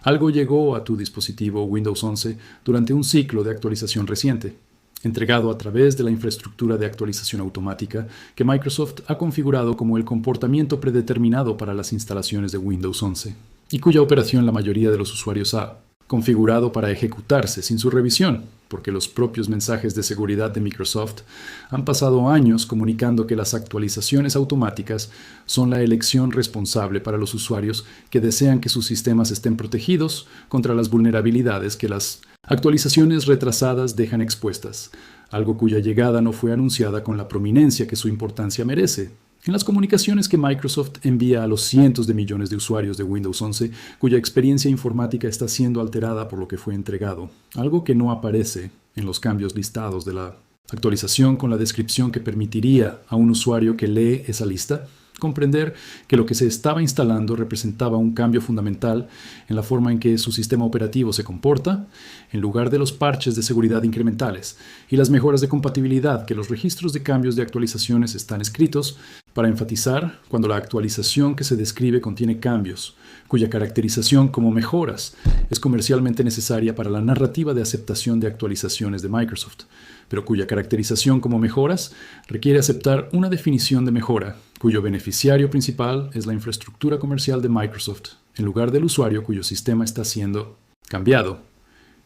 Algo llegó a tu dispositivo Windows 11 durante un ciclo de actualización reciente, entregado a través de la infraestructura de actualización automática que Microsoft ha configurado como el comportamiento predeterminado para las instalaciones de Windows 11, y cuya operación la mayoría de los usuarios ha configurado para ejecutarse sin su revisión, porque los propios mensajes de seguridad de Microsoft han pasado años comunicando que las actualizaciones automáticas son la elección responsable para los usuarios que desean que sus sistemas estén protegidos contra las vulnerabilidades que las actualizaciones retrasadas dejan expuestas, algo cuya llegada no fue anunciada con la prominencia que su importancia merece en las comunicaciones que Microsoft envía a los cientos de millones de usuarios de Windows 11 cuya experiencia informática está siendo alterada por lo que fue entregado, algo que no aparece en los cambios listados de la actualización con la descripción que permitiría a un usuario que lee esa lista comprender que lo que se estaba instalando representaba un cambio fundamental en la forma en que su sistema operativo se comporta, en lugar de los parches de seguridad incrementales y las mejoras de compatibilidad que los registros de cambios de actualizaciones están escritos para enfatizar cuando la actualización que se describe contiene cambios, cuya caracterización como mejoras es comercialmente necesaria para la narrativa de aceptación de actualizaciones de Microsoft, pero cuya caracterización como mejoras requiere aceptar una definición de mejora, cuyo beneficiario principal es la infraestructura comercial de Microsoft, en lugar del usuario cuyo sistema está siendo cambiado,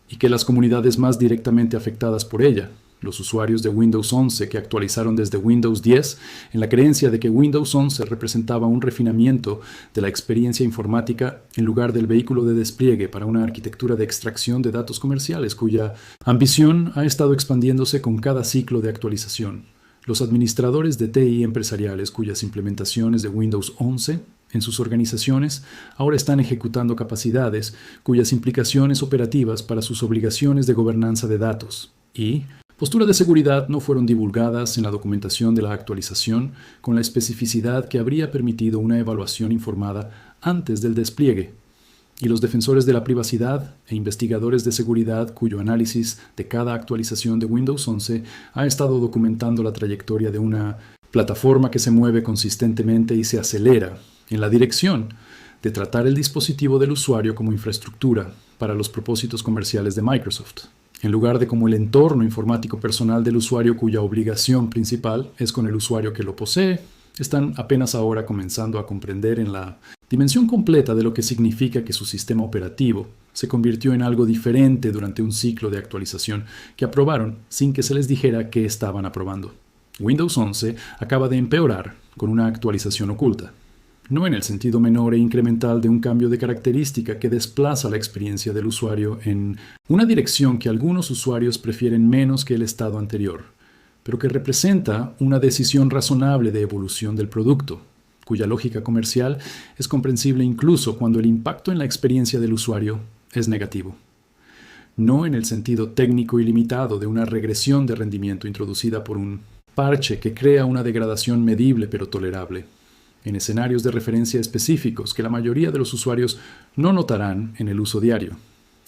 y que las comunidades más directamente afectadas por ella, los usuarios de Windows 11 que actualizaron desde Windows 10, en la creencia de que Windows 11 representaba un refinamiento de la experiencia informática en lugar del vehículo de despliegue para una arquitectura de extracción de datos comerciales cuya ambición ha estado expandiéndose con cada ciclo de actualización. Los administradores de TI empresariales cuyas implementaciones de Windows 11 en sus organizaciones ahora están ejecutando capacidades cuyas implicaciones operativas para sus obligaciones de gobernanza de datos y postura de seguridad no fueron divulgadas en la documentación de la actualización con la especificidad que habría permitido una evaluación informada antes del despliegue. Y los defensores de la privacidad e investigadores de seguridad cuyo análisis de cada actualización de Windows 11 ha estado documentando la trayectoria de una plataforma que se mueve consistentemente y se acelera en la dirección de tratar el dispositivo del usuario como infraestructura para los propósitos comerciales de Microsoft, en lugar de como el entorno informático personal del usuario cuya obligación principal es con el usuario que lo posee. Están apenas ahora comenzando a comprender en la dimensión completa de lo que significa que su sistema operativo se convirtió en algo diferente durante un ciclo de actualización que aprobaron sin que se les dijera qué estaban aprobando. Windows 11 acaba de empeorar con una actualización oculta, no en el sentido menor e incremental de un cambio de característica que desplaza la experiencia del usuario en una dirección que algunos usuarios prefieren menos que el estado anterior, pero que representa una decisión razonable de evolución del producto, cuya lógica comercial es comprensible incluso cuando el impacto en la experiencia del usuario es negativo. No en el sentido técnico y limitado de una regresión de rendimiento introducida por un parche que crea una degradación medible pero tolerable, en escenarios de referencia específicos que la mayoría de los usuarios no notarán en el uso diario.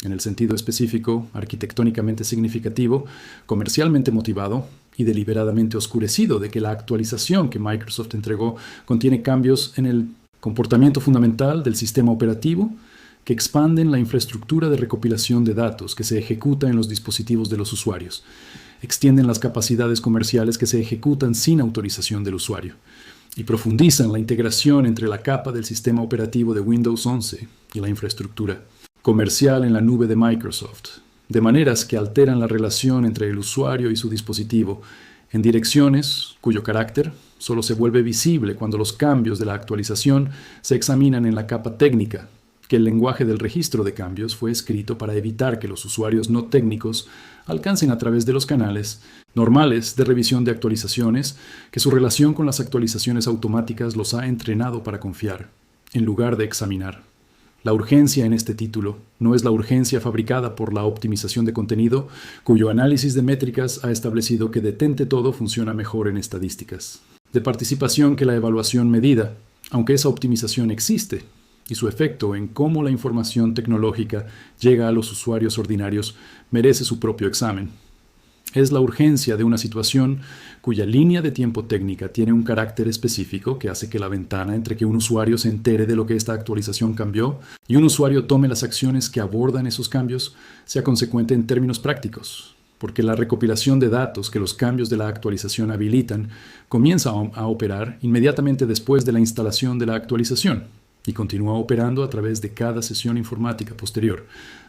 En el sentido específico, arquitectónicamente significativo, comercialmente motivado y deliberadamente oscurecido de que la actualización que Microsoft entregó contiene cambios en el comportamiento fundamental del sistema operativo que expanden la infraestructura de recopilación de datos que se ejecuta en los dispositivos de los usuarios, extienden las capacidades comerciales que se ejecutan sin autorización del usuario y profundizan la integración entre la capa del sistema operativo de Windows 11 y la infraestructura comercial en la nube de Microsoft, de maneras que alteran la relación entre el usuario y su dispositivo en direcciones cuyo carácter solo se vuelve visible cuando los cambios de la actualización se examinan en la capa técnica, que el lenguaje del registro de cambios fue escrito para evitar que los usuarios no técnicos alcancen a través de los canales normales de revisión de actualizaciones que su relación con las actualizaciones automáticas los ha entrenado para confiar, en lugar de examinar. La urgencia en este título no es la urgencia fabricada por la optimización de contenido, cuyo análisis de métricas ha establecido que detente todo funciona mejor en estadísticas de participación que la evaluación medida, aunque esa optimización existe, y su efecto en cómo la información tecnológica llega a los usuarios ordinarios merece su propio examen. Es la urgencia de una situación cuya línea de tiempo técnica tiene un carácter específico que hace que la ventana entre que un usuario se entere de lo que esta actualización cambió y un usuario tome las acciones que abordan esos cambios sea consecuente en términos prácticos, porque la recopilación de datos que los cambios de la actualización habilitan comienza a operar inmediatamente después de la instalación de la actualización y continúa operando a través de cada sesión informática posterior,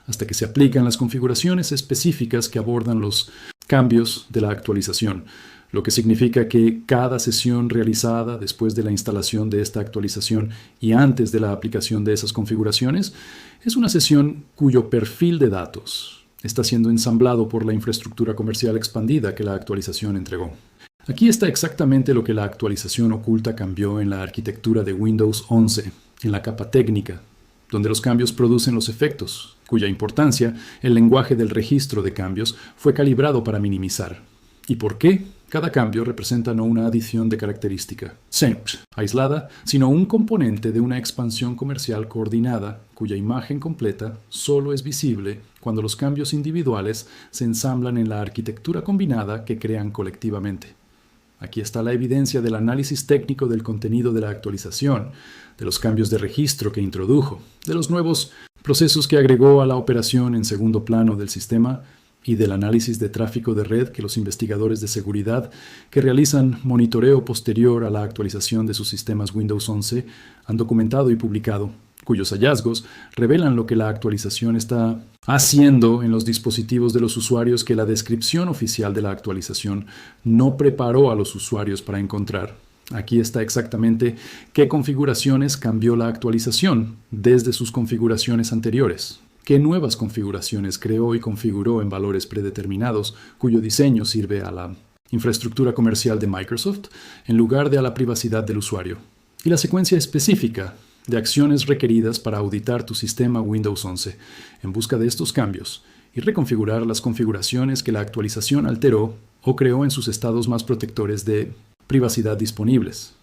hasta que se aplican las configuraciones específicas que abordan los cambios de la actualización, lo que significa que cada sesión realizada después de la instalación de esta actualización y antes de la aplicación de esas configuraciones es una sesión cuyo perfil de datos está siendo ensamblado por la infraestructura comercial expandida que la actualización entregó. Aquí está exactamente lo que la actualización oculta cambió en la arquitectura de Windows 11, en la capa técnica, donde los cambios producen los efectos, cuya importancia el lenguaje del registro de cambios fue calibrado para minimizar. ¿Y por qué? Cada cambio representa no una adición de característica, simple, aislada, sino un componente de una expansión comercial coordinada, cuya imagen completa solo es visible cuando los cambios individuales se ensamblan en la arquitectura combinada que crean colectivamente. Aquí está la evidencia del análisis técnico del contenido de la actualización, de los cambios de registro que introdujo, de los nuevos procesos que agregó a la operación en segundo plano del sistema y del análisis de tráfico de red que los investigadores de seguridad que realizan monitoreo posterior a la actualización de sus sistemas Windows 11 han documentado y publicado, cuyos hallazgos revelan lo que la actualización está haciendo en los dispositivos de los usuarios que la descripción oficial de la actualización no preparó a los usuarios para encontrar. Aquí está exactamente qué configuraciones cambió la actualización desde sus configuraciones anteriores. ¿Qué nuevas configuraciones creó y configuró en valores predeterminados cuyo diseño sirve a la infraestructura comercial de Microsoft en lugar de a la privacidad del usuario? Y la secuencia específica de acciones requeridas para auditar tu sistema Windows 11 en busca de estos cambios y reconfigurar las configuraciones que la actualización alteró o creó en sus estados más protectores de privacidad disponibles.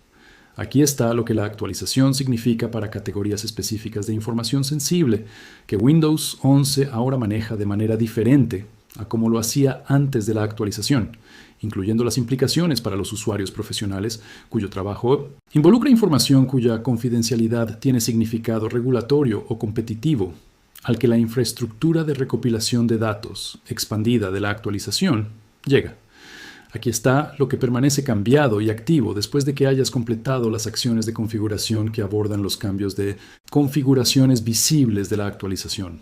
Aquí está lo que la actualización significa para categorías específicas de información sensible que Windows 11 ahora maneja de manera diferente a como lo hacía antes de la actualización, incluyendo las implicaciones para los usuarios profesionales cuyo trabajo involucra información cuya confidencialidad tiene significado regulatorio o competitivo, al que la infraestructura de recopilación de datos expandida de la actualización llega. Aquí está lo que permanece cambiado y activo después de que hayas completado las acciones de configuración que abordan los cambios de configuraciones visibles de la actualización.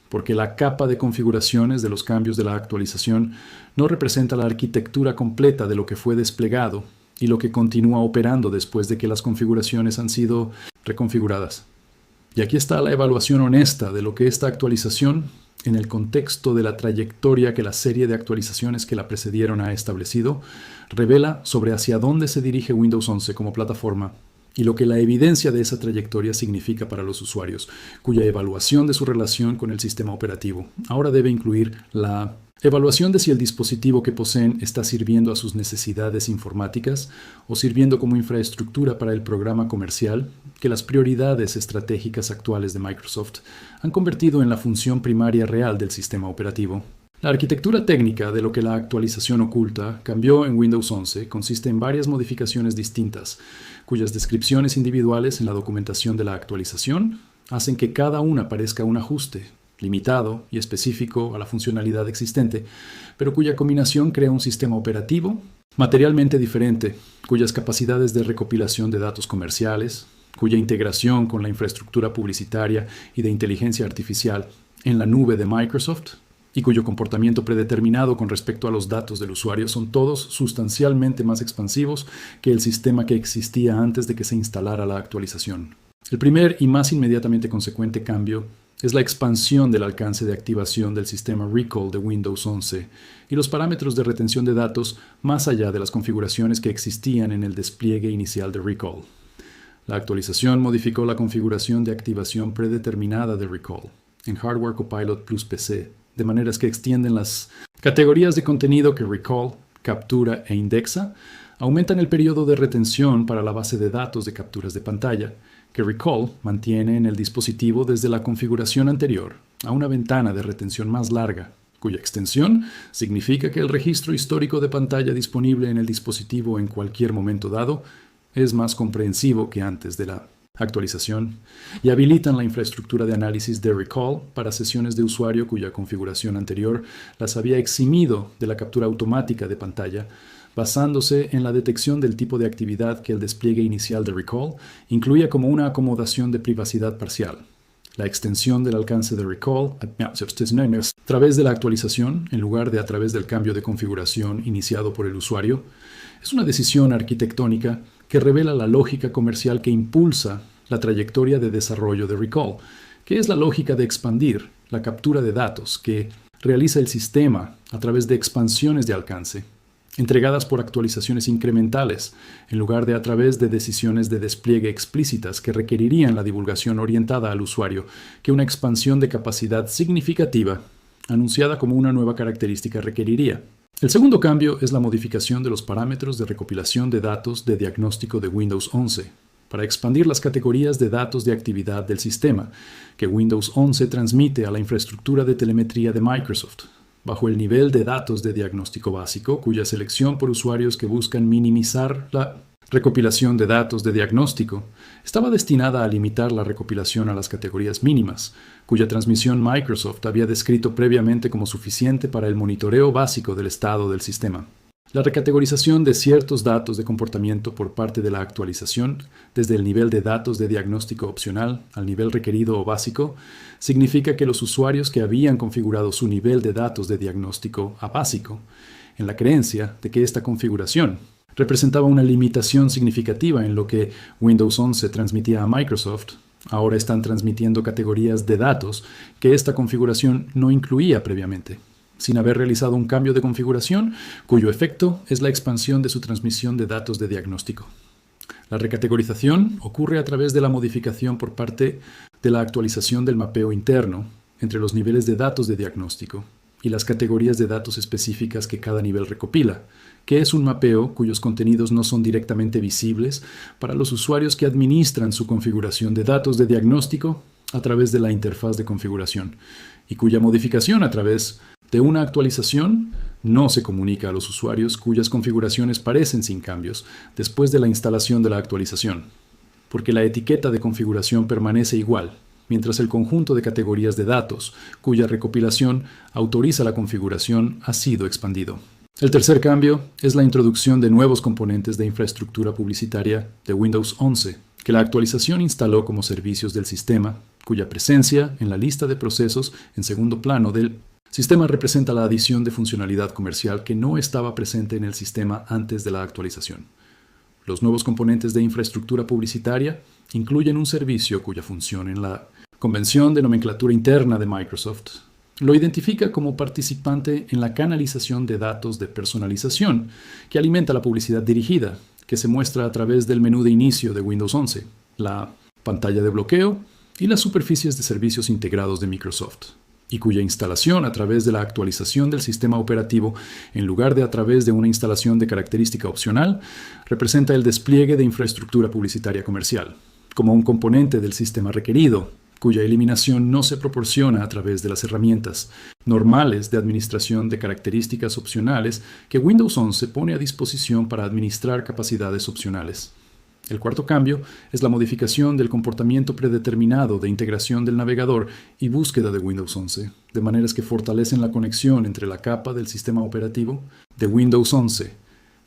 Porque la capa de configuraciones de los cambios de la actualización no representa la arquitectura completa de lo que fue desplegado y lo que continúa operando después de que las configuraciones han sido reconfiguradas. Y aquí está la evaluación honesta de lo que esta actualización, en el contexto de la trayectoria que la serie de actualizaciones que la precedieron ha establecido, revela sobre hacia dónde se dirige Windows 11 como plataforma y lo que la evidencia de esa trayectoria significa para los usuarios, cuya evaluación de su relación con el sistema operativo ahora debe incluir la evaluación de si el dispositivo que poseen está sirviendo a sus necesidades informáticas o sirviendo como infraestructura para el programa comercial que las prioridades estratégicas actuales de Microsoft han convertido en la función primaria real del sistema operativo. La arquitectura técnica de lo que la actualización oculta cambió en Windows 11 consiste en varias modificaciones distintas, cuyas descripciones individuales en la documentación de la actualización hacen que cada una parezca un ajuste limitado y específico a la funcionalidad existente, pero cuya combinación crea un sistema operativo materialmente diferente, cuyas capacidades de recopilación de datos comerciales, cuya integración con la infraestructura publicitaria y de inteligencia artificial en la nube de Microsoft y cuyo comportamiento predeterminado con respecto a los datos del usuario son todos sustancialmente más expansivos que el sistema que existía antes de que se instalara la actualización. El primer y más inmediatamente consecuente cambio es la expansión del alcance de activación del sistema Recall de Windows 11 y los parámetros de retención de datos más allá de las configuraciones que existían en el despliegue inicial de Recall. La actualización modificó la configuración de activación predeterminada de Recall en Hardware Copilot Plus PC, de maneras que extienden las categorías de contenido que Recall captura e indexa, aumentan el periodo de retención para la base de datos de capturas de pantalla, que Recall mantiene en el dispositivo desde la configuración anterior a una ventana de retención más larga, cuya extensión significa que el registro histórico de pantalla disponible en el dispositivo en cualquier momento dado es más comprensivo que antes de la actualización, y habilitan la infraestructura de análisis de recall para sesiones de usuario cuya configuración anterior las había eximido de la captura automática de pantalla, basándose en la detección del tipo de actividad que el despliegue inicial de recall incluía como una acomodación de privacidad parcial. La extensión del alcance de recall a través de la actualización, en lugar de a través del cambio de configuración iniciado por el usuario, es una decisión arquitectónica que revela la lógica comercial que impulsa la trayectoria de desarrollo de recall, que es la lógica de expandir la captura de datos que realiza el sistema a través de expansiones de alcance, entregadas por actualizaciones incrementales, en lugar de a través de decisiones de despliegue explícitas que requerirían la divulgación orientada al usuario, que una expansión de capacidad significativa, anunciada como una nueva característica, requeriría. El segundo cambio es la modificación de los parámetros de recopilación de datos de diagnóstico de Windows 11 para expandir las categorías de datos de actividad del sistema que Windows 11 transmite a la infraestructura de telemetría de Microsoft, bajo el nivel de datos de diagnóstico básico, cuya selección por usuarios que buscan minimizar la recopilación de datos de diagnóstico estaba destinada a limitar la recopilación a las categorías mínimas, cuya transmisión Microsoft había descrito previamente como suficiente para el monitoreo básico del estado del sistema. La recategorización de ciertos datos de comportamiento por parte de la actualización, desde el nivel de datos de diagnóstico opcional al nivel requerido o básico, significa que los usuarios que habían configurado su nivel de datos de diagnóstico a básico, en la creencia de que esta configuración representaba una limitación significativa en lo que Windows 11 transmitía a Microsoft, ahora están transmitiendo categorías de datos que esta configuración no incluía previamente, sin haber realizado un cambio de configuración cuyo efecto es la expansión de su transmisión de datos de diagnóstico. La recategorización ocurre a través de la modificación por parte de la actualización del mapeo interno entre los niveles de datos de diagnóstico y las categorías de datos específicas que cada nivel recopila, que es un mapeo cuyos contenidos no son directamente visibles para los usuarios que administran su configuración de datos de diagnóstico a través de la interfaz de configuración, y cuya modificación a través de una actualización no se comunica a los usuarios cuyas configuraciones parecen sin cambios después de la instalación de la actualización, porque la etiqueta de configuración permanece igual, mientras el conjunto de categorías de datos cuya recopilación autoriza la configuración ha sido expandido. El tercer cambio es la introducción de nuevos componentes de infraestructura publicitaria de Windows 11, que la actualización instaló como servicios del sistema, cuya presencia en la lista de procesos en segundo plano del sistema representa la adición de funcionalidad comercial que no estaba presente en el sistema antes de la actualización. Los nuevos componentes de infraestructura publicitaria incluyen un servicio cuya función en la Convención de Nomenclatura Interna de Microsoft lo identifica como participante en la canalización de datos de personalización que alimenta la publicidad dirigida, que se muestra a través del menú de inicio de Windows 11, la pantalla de bloqueo y las superficies de servicios integrados de Microsoft, y cuya instalación a través de la actualización del sistema operativo, en lugar de a través de una instalación de característica opcional, representa el despliegue de infraestructura publicitaria comercial, como un componente del sistema requerido, cuya eliminación no se proporciona a través de las herramientas normales de administración de características opcionales que Windows 11 pone a disposición para administrar capacidades opcionales. El cuarto cambio es la modificación del comportamiento predeterminado de integración del navegador y búsqueda de Windows 11, de maneras que fortalecen la conexión entre la capa del sistema operativo de Windows 11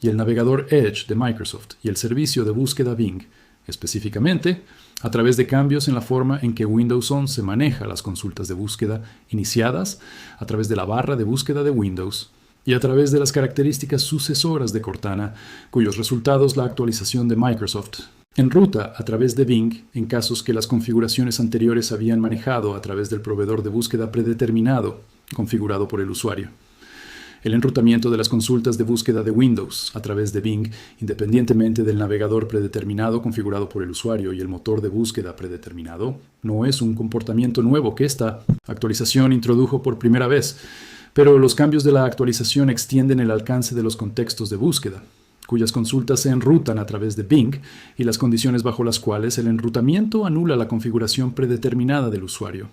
y el navegador Edge de Microsoft y el servicio de búsqueda Bing, específicamente a través de cambios en la forma en que Windows 11 maneja las consultas de búsqueda iniciadas a través de la barra de búsqueda de Windows y a través de las características sucesoras de Cortana, cuyos resultados la actualización de Microsoft enruta a través de Bing en casos que las configuraciones anteriores habían manejado a través del proveedor de búsqueda predeterminado configurado por el usuario. El enrutamiento de las consultas de búsqueda de Windows a través de Bing, independientemente del navegador predeterminado configurado por el usuario y el motor de búsqueda predeterminado, no es un comportamiento nuevo que esta actualización introdujo por primera vez, pero los cambios de la actualización extienden el alcance de los contextos de búsqueda, cuyas consultas se enrutan a través de Bing y las condiciones bajo las cuales el enrutamiento anula la configuración predeterminada del usuario.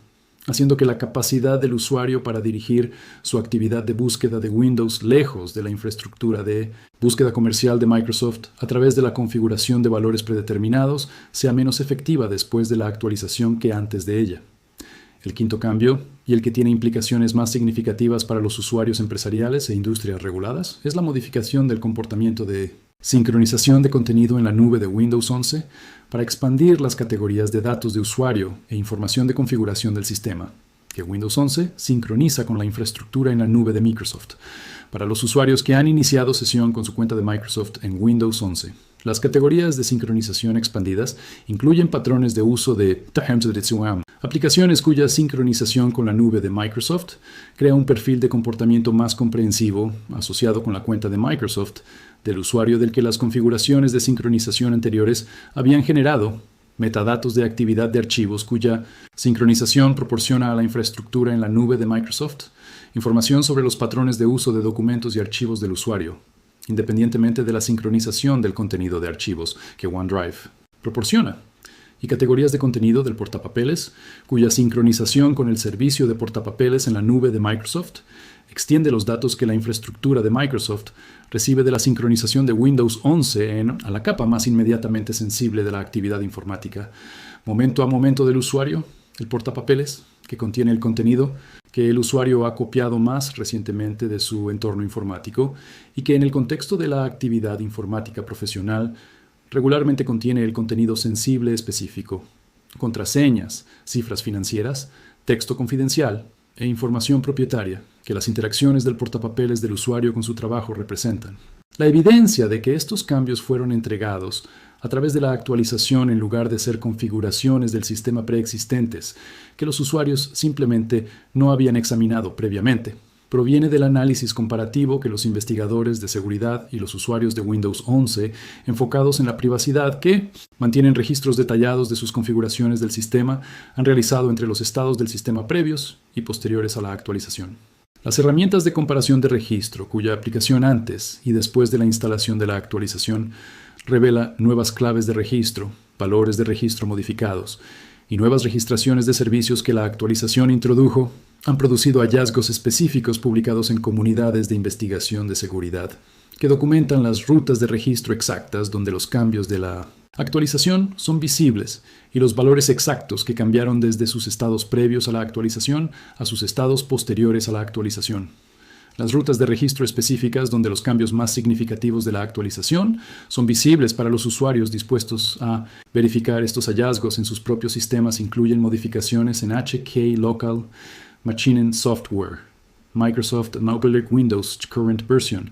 haciendo que la capacidad del usuario para dirigir su actividad de búsqueda de Windows lejos de la infraestructura de búsqueda comercial de Microsoft a través de la configuración de valores predeterminados sea menos efectiva después de la actualización que antes de ella. El quinto cambio, y el que tiene implicaciones más significativas para los usuarios empresariales e industrias reguladas, es la modificación del comportamiento de sincronización de contenido en la nube de Windows 11 para expandir las categorías de datos de usuario e información de configuración del sistema, que Windows 11 sincroniza con la infraestructura en la nube de Microsoft, para los usuarios que han iniciado sesión con su cuenta de Microsoft en Windows 11. Las categorías de sincronización expandidas incluyen patrones de uso de aplicaciones cuya sincronización con la nube de Microsoft crea un perfil de comportamiento más comprensivo asociado con la cuenta de Microsoft del usuario del que las configuraciones de sincronización anteriores habían generado metadatos de actividad de archivos cuya sincronización proporciona a la infraestructura en la nube de Microsoft información sobre los patrones de uso de documentos y archivos del usuario, independientemente de la sincronización del contenido de archivos que OneDrive proporciona, y categorías de contenido del portapapeles, cuya sincronización con el servicio de portapapeles en la nube de Microsoft extiende los datos que la infraestructura de Microsoft recibe de la sincronización de Windows 11 a la capa más inmediatamente sensible de la actividad informática, momento a momento del usuario, el portapapeles, que contiene el contenido que el usuario ha copiado más recientemente de su entorno informático y que en el contexto de la actividad informática profesional regularmente contiene el contenido sensible específico, contraseñas, cifras financieras, texto confidencial e información propietaria que las interacciones del portapapeles del usuario con su trabajo representan. La evidencia de que estos cambios fueron entregados a través de la actualización en lugar de ser configuraciones del sistema preexistentes que los usuarios simplemente no habían examinado previamente, proviene del análisis comparativo que los investigadores de seguridad y los usuarios de Windows 11 enfocados en la privacidad que mantienen registros detallados de sus configuraciones del sistema han realizado entre los estados del sistema previos y posteriores a la actualización. Las herramientas de comparación de registro, cuya aplicación antes y después de la instalación de la actualización revela nuevas claves de registro, valores de registro modificados y nuevas registraciones de servicios que la actualización introdujo, han producido hallazgos específicos publicados en comunidades de investigación de seguridad, que documentan las rutas de registro exactas donde los cambios de la actualización son visibles y los valores exactos que cambiaron desde sus estados previos a la actualización a sus estados posteriores a la actualización. Las rutas de registro específicas donde los cambios más significativos de la actualización son visibles para los usuarios dispuestos a verificar estos hallazgos en sus propios sistemas incluyen modificaciones en HK Local Machinen Software, Microsoft Mobile Windows Current Version,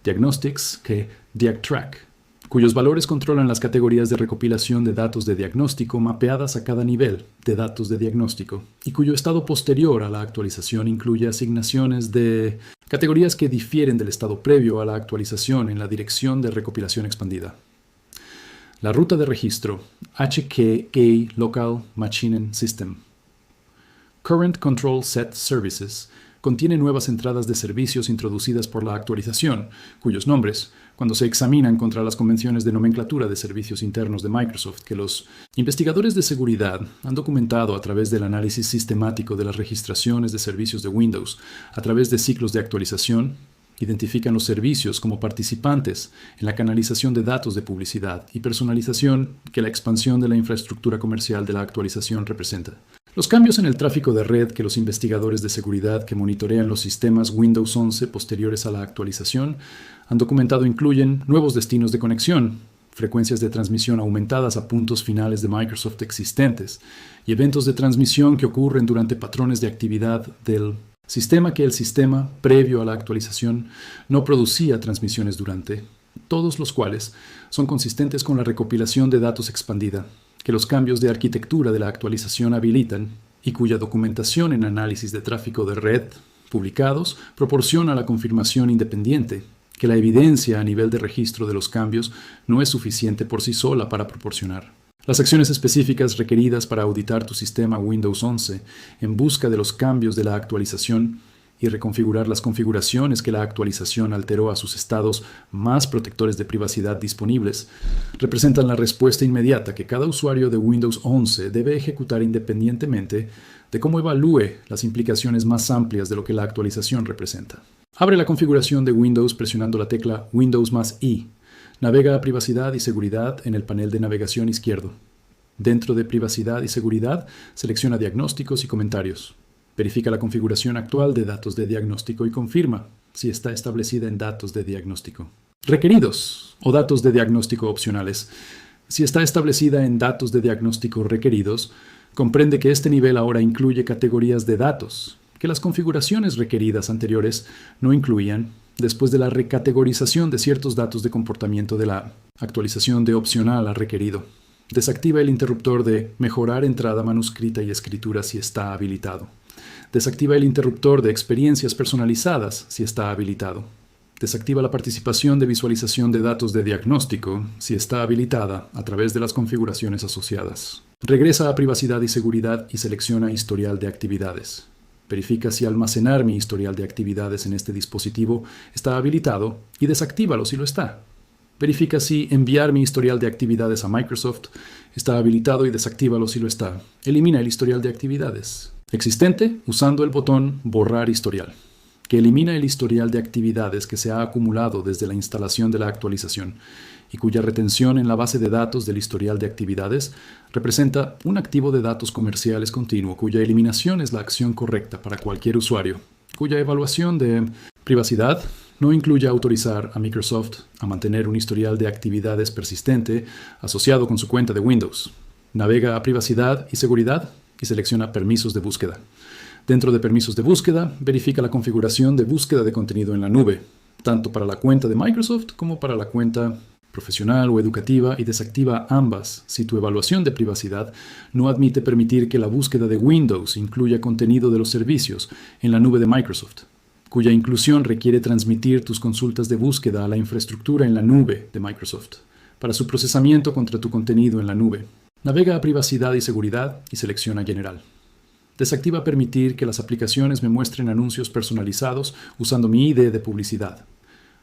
Diagnostics que DiagTrack, cuyos valores controlan las categorías de recopilación de datos de diagnóstico mapeadas a cada nivel de datos de diagnóstico y cuyo estado posterior a la actualización incluye asignaciones de categorías que difieren del estado previo a la actualización en la dirección de recopilación expandida. La ruta de registro HK Local Machinen System Current Control Set Services contiene nuevas entradas de servicios introducidas por la actualización, cuyos nombres, cuando se examinan contra las convenciones de nomenclatura de servicios internos de Microsoft que los investigadores de seguridad han documentado a través del análisis sistemático de las registraciones de servicios de Windows a través de ciclos de actualización, identifican los servicios como participantes en la canalización de datos de publicidad y personalización que la expansión de la infraestructura comercial de la actualización representa. Los cambios en el tráfico de red que los investigadores de seguridad que monitorean los sistemas Windows 11 posteriores a la actualización han documentado incluyen nuevos destinos de conexión, frecuencias de transmisión aumentadas a puntos finales de Microsoft existentes y eventos de transmisión que ocurren durante patrones de actividad del sistema que el sistema, previo a la actualización, no producía transmisiones durante, todos los cuales son consistentes con la recopilación de datos expandida que los cambios de arquitectura de la actualización habilitan y cuya documentación en análisis de tráfico de red publicados proporciona la confirmación independiente que la evidencia a nivel de registro de los cambios no es suficiente por sí sola para proporcionar. Las acciones específicas requeridas para auditar tu sistema Windows 11 en busca de los cambios de la actualización y reconfigurar las configuraciones que la actualización alteró a sus estados más protectores de privacidad disponibles, representan la respuesta inmediata que cada usuario de Windows 11 debe ejecutar independientemente de cómo evalúe las implicaciones más amplias de lo que la actualización representa. Abre la configuración de Windows presionando la tecla Windows más I. Navega a Privacidad y Seguridad en el panel de navegación izquierdo. Dentro de Privacidad y Seguridad, selecciona Diagnósticos y Comentarios. Verifica la configuración actual de datos de diagnóstico y confirma si está establecida en datos de diagnóstico. Requeridos o datos de diagnóstico opcionales. Si está establecida en datos de diagnóstico requeridos, comprende que este nivel ahora incluye categorías de datos que las configuraciones requeridas anteriores no incluían después de la recategorización de ciertos datos de comportamiento de la actualización de opcional a requerido. Desactiva el interruptor de mejorar entrada manuscrita y escritura si está habilitado. Desactiva el interruptor de experiencias personalizadas si está habilitado. Desactiva la participación de visualización de datos de diagnóstico si está habilitada a través de las configuraciones asociadas. Regresa a Privacidad y Seguridad y selecciona Historial de actividades. Verifica si almacenar mi historial de actividades en este dispositivo está habilitado y desactívalo si lo está. Verifica si enviar mi historial de actividades a Microsoft está habilitado y desactívalo si lo está. Elimina el historial de actividades existente usando el botón Borrar historial, que elimina el historial de actividades que se ha acumulado desde la instalación de la actualización y cuya retención en la base de datos del historial de actividades representa un activo de datos comerciales continuo cuya eliminación es la acción correcta para cualquier usuario, cuya evaluación de privacidad no incluye autorizar a Microsoft a mantener un historial de actividades persistente asociado con su cuenta de Windows. Navega a Privacidad y Seguridad y selecciona Permisos de búsqueda. Dentro de Permisos de búsqueda, verifica la configuración de búsqueda de contenido en la nube, tanto para la cuenta de Microsoft como para la cuenta profesional o educativa, y desactiva ambas si tu evaluación de privacidad no admite permitir que la búsqueda de Windows incluya contenido de los servicios en la nube de Microsoft, cuya inclusión requiere transmitir tus consultas de búsqueda a la infraestructura en la nube de Microsoft para su procesamiento contra tu contenido en la nube. Navega a Privacidad y Seguridad y selecciona General. Desactiva permitir que las aplicaciones me muestren anuncios personalizados usando mi ID de publicidad.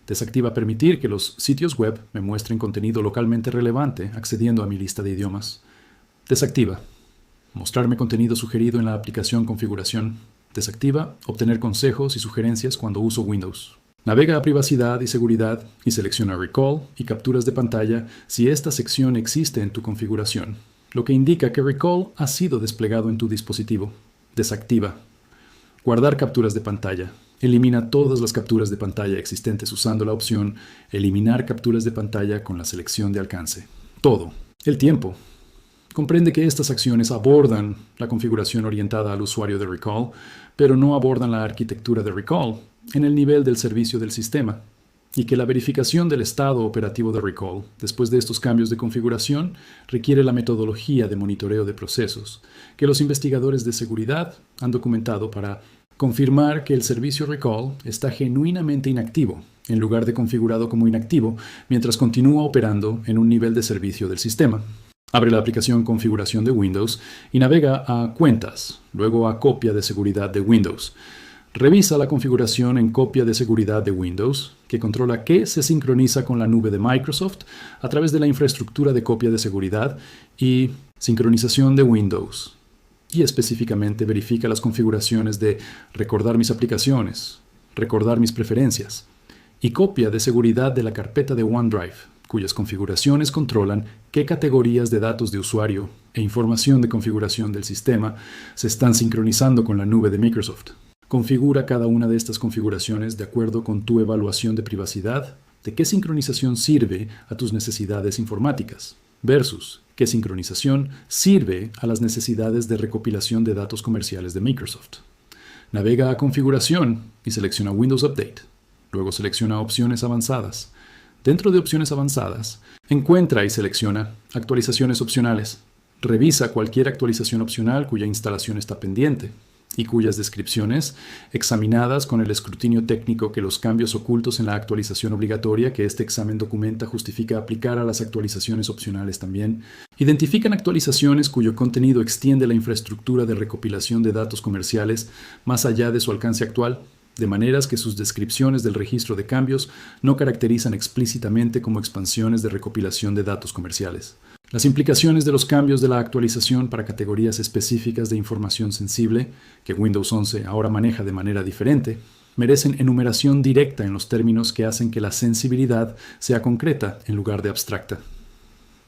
Desactiva permitir que los sitios web me muestren contenido localmente relevante accediendo a mi lista de idiomas. Desactiva mostrarme contenido sugerido en la aplicación configuración. Desactiva obtener consejos y sugerencias cuando uso Windows. Navega a Privacidad y Seguridad y selecciona Recall y capturas de pantalla si esta sección existe en tu configuración, lo que indica que Recall ha sido desplegado en tu dispositivo. Desactiva guardar capturas de pantalla. Elimina todas las capturas de pantalla existentes usando la opción Eliminar capturas de pantalla con la selección de alcance. Todo. El tiempo. Comprende que estas acciones abordan la configuración orientada al usuario de Recall, pero no abordan la arquitectura de Recall en el nivel del servicio del sistema, y que la verificación del estado operativo de Recall después de estos cambios de configuración requiere la metodología de monitoreo de procesos que los investigadores de seguridad han documentado para confirmar que el servicio Recall está genuinamente inactivo, en lugar de configurado como inactivo, mientras continúa operando en un nivel de servicio del sistema. Abre la aplicación Configuración de Windows y navega a Cuentas, luego a Copia de seguridad de Windows. Revisa la configuración en Copia de seguridad de Windows, que controla qué se sincroniza con la nube de Microsoft a través de la infraestructura de copia de seguridad y sincronización de Windows. Y específicamente verifica las configuraciones de recordar mis aplicaciones, recordar mis preferencias y copia de seguridad de la carpeta de OneDrive, cuyas configuraciones controlan qué categorías de datos de usuario e información de configuración del sistema se están sincronizando con la nube de Microsoft. Configura cada una de estas configuraciones de acuerdo con tu evaluación de privacidad, de qué sincronización sirve a tus necesidades informáticas, versus qué sincronización sirve a las necesidades de recopilación de datos comerciales de Microsoft. Navega a Configuración y selecciona Windows Update. Luego selecciona Opciones avanzadas. Dentro de Opciones avanzadas, encuentra y selecciona Actualizaciones opcionales. Revisa cualquier actualización opcional cuya instalación está pendiente y cuyas descripciones, examinadas con el escrutinio técnico que los cambios ocultos en la actualización obligatoria que este examen documenta justifica aplicar a las actualizaciones opcionales también, identifican actualizaciones cuyo contenido extiende la infraestructura de recopilación de datos comerciales más allá de su alcance actual, de maneras que sus descripciones del registro de cambios no caracterizan explícitamente como expansiones de recopilación de datos comerciales. Las implicaciones de los cambios de la actualización para categorías específicas de información sensible, que Windows 11 ahora maneja de manera diferente, merecen enumeración directa en los términos que hacen que la sensibilidad sea concreta en lugar de abstracta.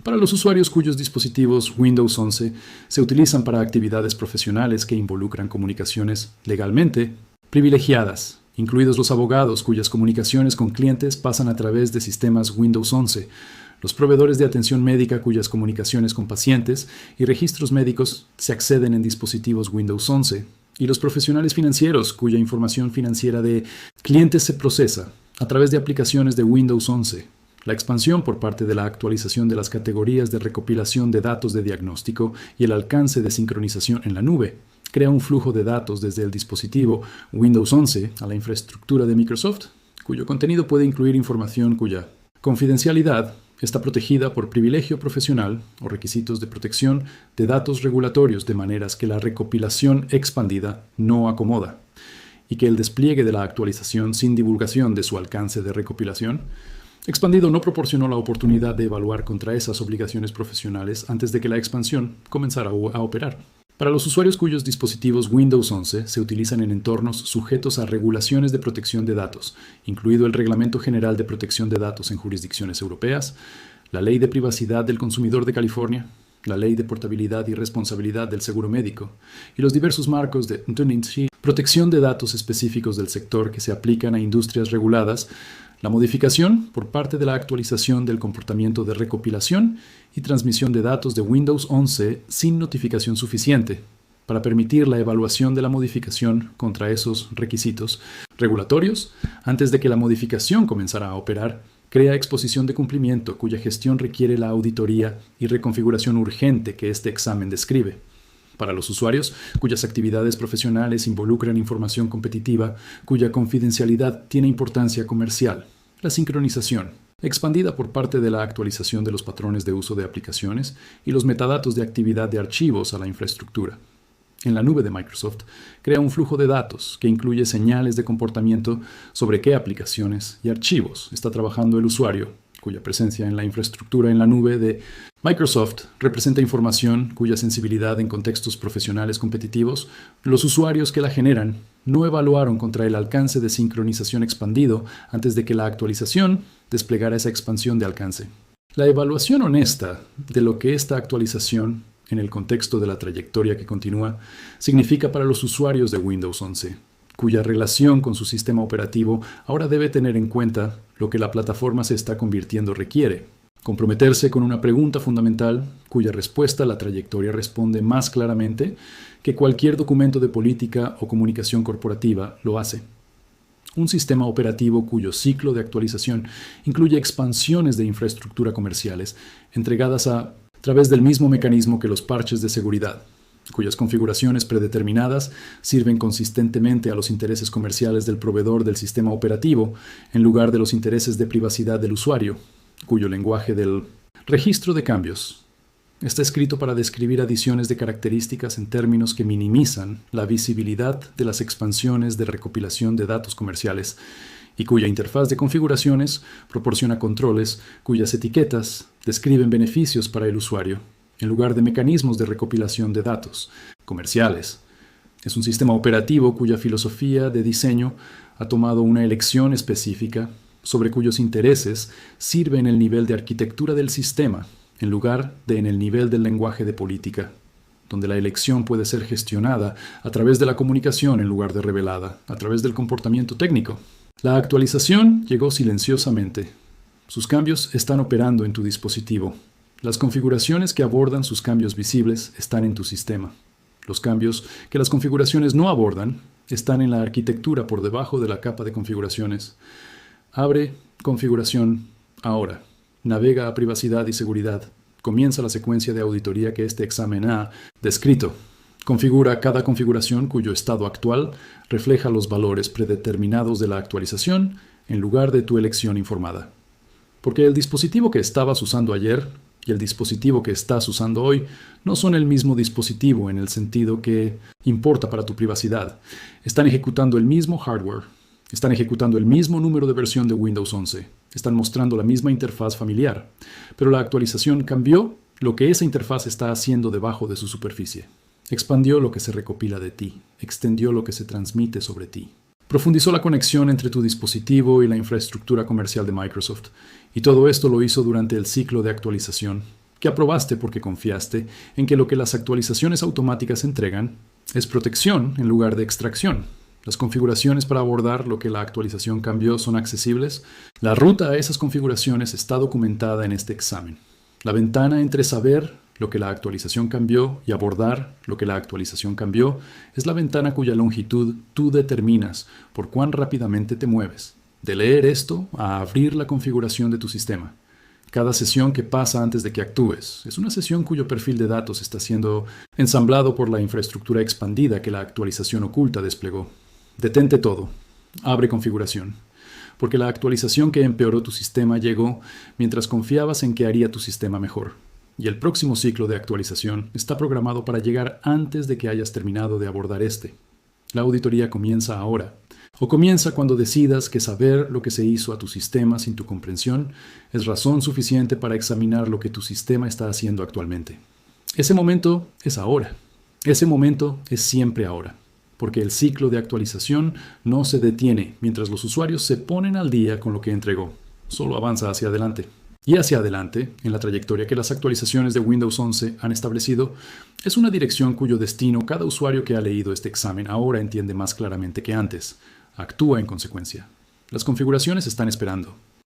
Para los usuarios cuyos dispositivos Windows 11 se utilizan para actividades profesionales que involucran comunicaciones legalmente privilegiadas, incluidos los abogados cuyas comunicaciones con clientes pasan a través de sistemas Windows 11, los proveedores de atención médica cuyas comunicaciones con pacientes y registros médicos se acceden en dispositivos Windows 11, y los profesionales financieros cuya información financiera de clientes se procesa a través de aplicaciones de Windows 11. La expansión por parte de la actualización de las categorías de recopilación de datos de diagnóstico y el alcance de sincronización en la nube crea un flujo de datos desde el dispositivo Windows 11 a la infraestructura de Microsoft, cuyo contenido puede incluir información cuya confidencialidad está protegida por privilegio profesional o requisitos de protección de datos regulatorios de maneras que la recopilación expandida no acomoda, y que el despliegue de la actualización sin divulgación de su alcance de recopilación expandido no proporcionó la oportunidad de evaluar contra esas obligaciones profesionales antes de que la expansión comenzara a operar. Para los usuarios cuyos dispositivos Windows 11 se utilizan en entornos sujetos a regulaciones de protección de datos, incluido el Reglamento General de Protección de Datos en jurisdicciones europeas, la Ley de Privacidad del Consumidor de California, la Ley de Portabilidad y Responsabilidad del Seguro Médico y los diversos marcos de protección de datos específicos del sector que se aplican a industrias reguladas, la modificación por parte de la actualización del comportamiento de recopilación y transmisión de datos de Windows 11 sin notificación suficiente para permitir la evaluación de la modificación contra esos requisitos regulatorios antes de que la modificación comenzara a operar, crea exposición de cumplimiento cuya gestión requiere la auditoría y reconfiguración urgente que este examen describe. Para los usuarios cuyas actividades profesionales involucran información competitiva cuya confidencialidad tiene importancia comercial, la sincronización, expandida por parte de la actualización de los patrones de uso de aplicaciones y los metadatos de actividad de archivos a la infraestructura. En la nube de Microsoft, crea un flujo de datos que incluye señales de comportamiento sobre qué aplicaciones y archivos está trabajando el usuario, cuya presencia en la infraestructura en la nube de Microsoft representa información cuya sensibilidad en contextos profesionales competitivos, los usuarios que la generan no evaluaron contra el alcance de sincronización expandido antes de que la actualización desplegara esa expansión de alcance. La evaluación honesta de lo que esta actualización, en el contexto de la trayectoria que continúa, significa para los usuarios de Windows 11, cuya relación con su sistema operativo ahora debe tener en cuenta lo que la plataforma se está convirtiendo requiere. Comprometerse con una pregunta fundamental cuya respuesta la trayectoria responde más claramente que cualquier documento de política o comunicación corporativa lo hace. Un sistema operativo cuyo ciclo de actualización incluye expansiones de infraestructura comerciales entregadas a través del mismo mecanismo que los parches de seguridad, cuyas configuraciones predeterminadas sirven consistentemente a los intereses comerciales del proveedor del sistema operativo en lugar de los intereses de privacidad del usuario, cuyo lenguaje del registro de cambios está escrito para describir adiciones de características en términos que minimizan la visibilidad de las expansiones de recopilación de datos comerciales y cuya interfaz de configuraciones proporciona controles cuyas etiquetas describen beneficios para el usuario, en lugar de mecanismos de recopilación de datos comerciales. Es un sistema operativo cuya filosofía de diseño ha tomado una elección específica sobre cuyos intereses sirve en el nivel de arquitectura del sistema, en lugar de en el nivel del lenguaje de política, donde la elección puede ser gestionada a través de la comunicación en lugar de revelada, a través del comportamiento técnico. La actualización llegó silenciosamente. Sus cambios están operando en tu dispositivo. Las configuraciones que abordan sus cambios visibles están en tu sistema. Los cambios que las configuraciones no abordan están en la arquitectura por debajo de la capa de configuraciones. Abre configuración ahora. Navega a privacidad y seguridad. Comienza la secuencia de auditoría que este examen ha descrito. Configura cada configuración cuyo estado actual refleja los valores predeterminados de la actualización en lugar de tu elección informada. Porque el dispositivo que estabas usando ayer y el dispositivo que estás usando hoy no son el mismo dispositivo en el sentido que importa para tu privacidad. Están ejecutando el mismo hardware. Están ejecutando el mismo número de versión de Windows 11. Están mostrando la misma interfaz familiar. Pero la actualización cambió lo que esa interfaz está haciendo debajo de su superficie. Expandió lo que se recopila de ti, extendió lo que se transmite sobre ti. Profundizó la conexión entre tu dispositivo y la infraestructura comercial de Microsoft, y todo esto lo hizo durante el ciclo de actualización, que aprobaste porque confiaste en que lo que las actualizaciones automáticas entregan es protección en lugar de extracción. Las configuraciones para abordar lo que la actualización cambió son accesibles. La ruta a esas configuraciones está documentada en este examen. La ventana entre saber lo que la actualización cambió y abordar lo que la actualización cambió es la ventana cuya longitud tú determinas por cuán rápidamente te mueves. De leer esto a abrir la configuración de tu sistema. Cada sesión que pasa antes de que actúes es una sesión cuyo perfil de datos está siendo ensamblado por la infraestructura expandida que la actualización oculta desplegó. Detente todo. Abre configuración. Porque la actualización que empeoró tu sistema llegó mientras confiabas en que haría tu sistema mejor. Y el próximo ciclo de actualización está programado para llegar antes de que hayas terminado de abordar este. La auditoría comienza ahora. O comienza cuando decidas que saber lo que se hizo a tu sistema sin tu comprensión es razón suficiente para examinar lo que tu sistema está haciendo actualmente. Ese momento es ahora. Ese momento es siempre ahora. Porque el ciclo de actualización no se detiene mientras los usuarios se ponen al día con lo que entregó. Solo avanza hacia adelante. Y hacia adelante, en la trayectoria que las actualizaciones de Windows 11 han establecido, es una dirección cuyo destino cada usuario que ha leído este examen ahora entiende más claramente que antes. Actúa en consecuencia. Las configuraciones están esperando.